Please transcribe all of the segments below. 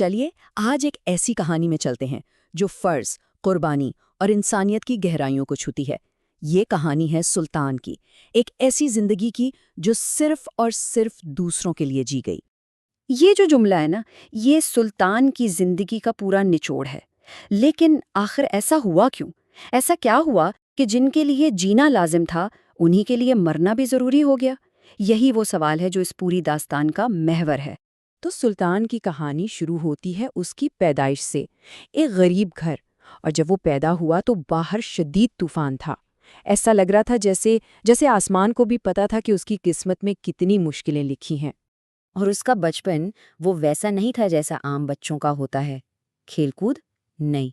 چلیے آج ایک ایسی کہانی میں چلتے ہیں جو فرض، قربانی اور انسانیت کی گہرائیوں کو چھوتی ہے۔ یہ کہانی ہے سلطان کی، ایک ایسی زندگی کی جو صرف اور صرف دوسروں کے لیے جی گئی۔ یہ جو جملہ ہے نا، یہ سلطان کی زندگی کا پورا نچوڑ ہے۔ لیکن آخر ایسا ہوا کیوں؟ ایسا کیا ہوا کہ جن کے لیے جینا لازم تھا انہی کے لیے مرنا بھی ضروری ہو گیا؟ یہی وہ سوال ہے جو اس پوری داستان کا محور ہے۔ تو سلطان کی کہانی شروع ہوتی ہے اس کی پیدائش سے، ایک غریب گھر، اور جب وہ پیدا ہوا تو باہر شدید طوفان تھا۔ ایسا لگ رہا تھا جیسے آسمان کو بھی پتا تھا کہ اس کی قسمت میں کتنی مشکلیں لکھی ہیں۔ اور اس کا بچپن وہ ویسا نہیں تھا جیسا عام بچوں کا ہوتا ہے، کھیل کود نہیں۔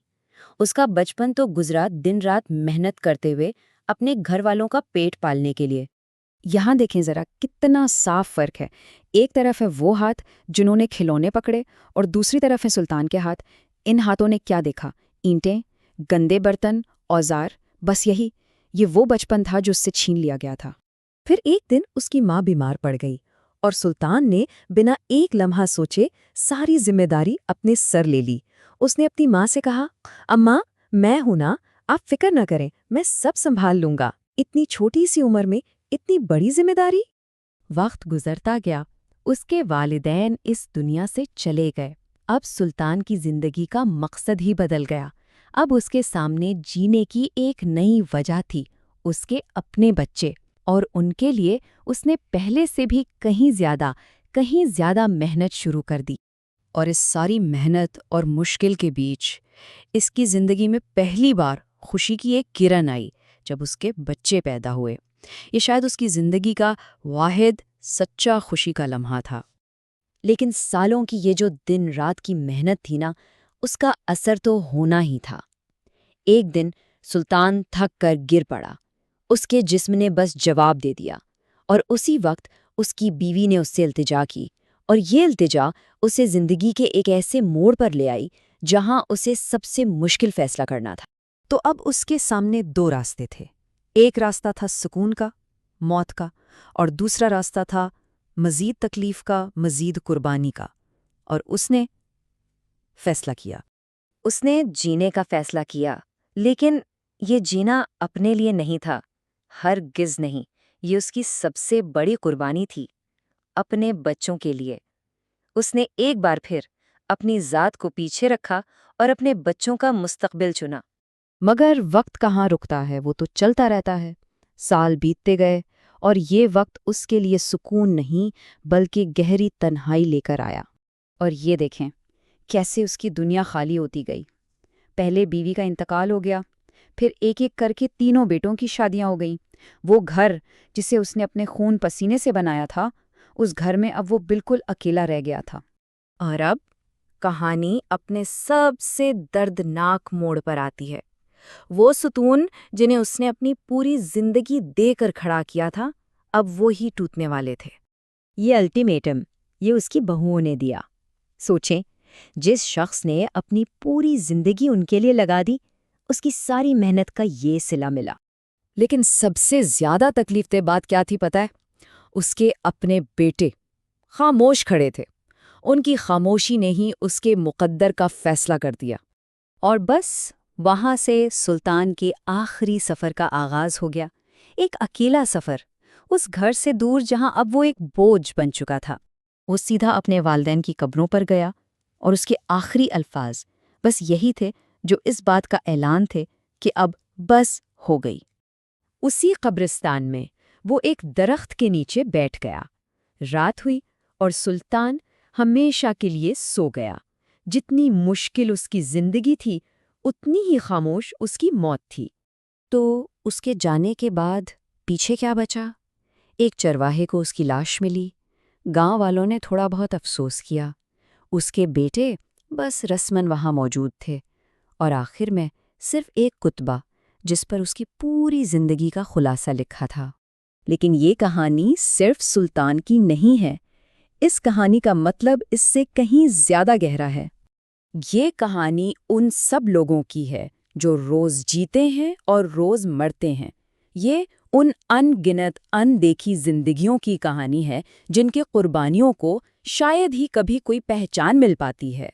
اس کا بچپن تو گزرا دن رات محنت کرتے ہوئے اپنے گھر والوں کا پیٹ پالنے کے لیے۔ یہاں دیکھیں ذرا کتنا صاف فرق ہے۔ ایک طرف ہے وہ ہاتھ جنہوں نے کھلونے پکڑے، اور دوسری طرف ہے سلطان کے ہاتھ۔ ان ہاتھوں نے کیا دیکھا؟ اینٹیں، گندے برتن، اوزار، بس یہی۔ یہ وہ بچپن تھا جو اس سے چھین لیا گیا تھا۔ پھر ایک دن اس کی ماں بیمار پڑ گئی، اور سلطان نے بنا ایک لمحہ سوچے ساری ذمہ داری اپنے سر لے لی۔ اس نے اپنی ماں سے کہا، اماں میں ہوں نا، آپ فکر نہ کریں، میں سب سنبھال لوں گا۔ اتنی چھوٹی سی عمر میں اتنی بڑی ذمہ داری؟ وقت گزرتا گیا، اس کے والدین اس دنیا سے چلے گئے۔ اب سلطان کی زندگی کا مقصد ہی بدل گیا۔ اب اس کے سامنے جینے کی ایک نئی وجہ تھی، اس کے اپنے بچے، اور ان کے لیے اس نے پہلے سے بھی کہیں زیادہ محنت شروع کر دی۔ اور اس ساری محنت اور مشکل کے بیچ اس کی زندگی میں پہلی بار خوشی کی ایک کرن آئی جب اس کے بچے پیدا ہوئے۔ یہ شاید اس کی زندگی کا واحد سچا خوشی کا لمحہ تھا۔ لیکن سالوں کی یہ جو دن رات کی محنت تھی نا، اس کا اثر تو ہونا ہی تھا۔ ایک دن سلطان تھک کر گر پڑا، اس کے جسم نے بس جواب دے دیا، اور اسی وقت اس کی بیوی نے اس سے التجا کی، اور یہ التجا اسے زندگی کے ایک ایسے موڑ پر لے آئی جہاں اسے سب سے مشکل فیصلہ کرنا تھا۔ تو اب اس کے سامنے دو راستے تھے۔ ایک راستہ تھا سکون کا، موت کا، اور دوسرا راستہ تھا مزید تکلیف کا، مزید قربانی کا۔ اور اس نے فیصلہ کیا۔ اس نے جینے کا فیصلہ کیا، لیکن یہ جینا اپنے لیے نہیں تھا، ہرگز نہیں۔ یہ اس کی سب سے بڑی قربانی تھی، اپنے بچوں کے لیے۔ اس نے ایک بار پھر اپنی ذات کو پیچھے رکھا اور اپنے بچوں کا مستقبل چنا۔ مگر وقت کہاں رکتا ہے، وہ تو چلتا رہتا ہے۔ سال بیتتے گئے، اور یہ وقت اس کے لیے سکون نہیں بلکہ گہری تنہائی لے کر آیا۔ اور یہ دیکھیں کیسے اس کی دنیا خالی ہوتی گئی۔ پہلے بیوی کا انتقال ہو گیا، پھر ایک ایک کر کے تینوں بیٹوں کی شادیاں ہو گئیں۔ وہ گھر جسے اس نے اپنے خون پسینے سے بنایا تھا، اس گھر میں اب وہ بالکل اکیلا رہ گیا تھا۔ اور اب کہانی اپنے سب سے دردناک موڑ پر آتی ہے۔ وہ ستون جنہیں اس نے اپنی پوری زندگی دے کر کھڑا کیا تھا، اب وہی ٹوٹنے والے تھے۔ یہ الٹیمیٹم یہ اس کی بہوؤں نے دیا۔ سوچیں، جس شخص نے اپنی پوری زندگی ان کے لیے لگا دی، اس کی ساری محنت کا یہ صلہ ملا۔ لیکن سب سے زیادہ تکلیف دہ بات کیا تھی پتہ ہے؟ اس کے اپنے بیٹے خاموش کھڑے تھے۔ ان کی خاموشی نے ہی اس کے مقدر کا فیصلہ کر دیا۔ اور بس وہاں سے سلطان کے آخری سفر کا آغاز ہو گیا، ایک اکیلا سفر، اس گھر سے دور جہاں اب وہ ایک بوجھ بن چکا تھا۔ وہ سیدھا اپنے والدین کی قبروں پر گیا، اور اس کے آخری الفاظ بس یہی تھے جو اس بات کا اعلان تھے کہ اب بس ہو گئی۔ اسی قبرستان میں وہ ایک درخت کے نیچے بیٹھ گیا۔ رات ہوئی اور سلطان ہمیشہ کے لیے سو گیا۔ جتنی مشکل اس کی زندگی تھی، اتنی ہی خاموش اس کی موت تھی۔ تو اس کے جانے کے بعد پیچھے کیا بچا؟ ایک چرواہے کو اس کی لاش ملی، گاؤں والوں نے تھوڑا بہت افسوس کیا، اس کے بیٹے بس رسماً وہاں موجود تھے، اور آخر میں صرف ایک کتبہ جس پر اس کی پوری زندگی کا خلاصہ لکھا تھا۔ لیکن یہ کہانی صرف سلطان کی نہیں ہے۔ اس کہانی کا مطلب اس سے کہیں زیادہ گہرا ہے۔ یہ کہانی ان سب لوگوں کی ہے جو روز جیتے ہیں اور روز مرتے ہیں۔ یہ ان ان گنت ان دیکھی زندگیوں کی کہانی ہے جن کے قربانیوں کو شاید ہی کبھی کوئی پہچان مل پاتی ہے۔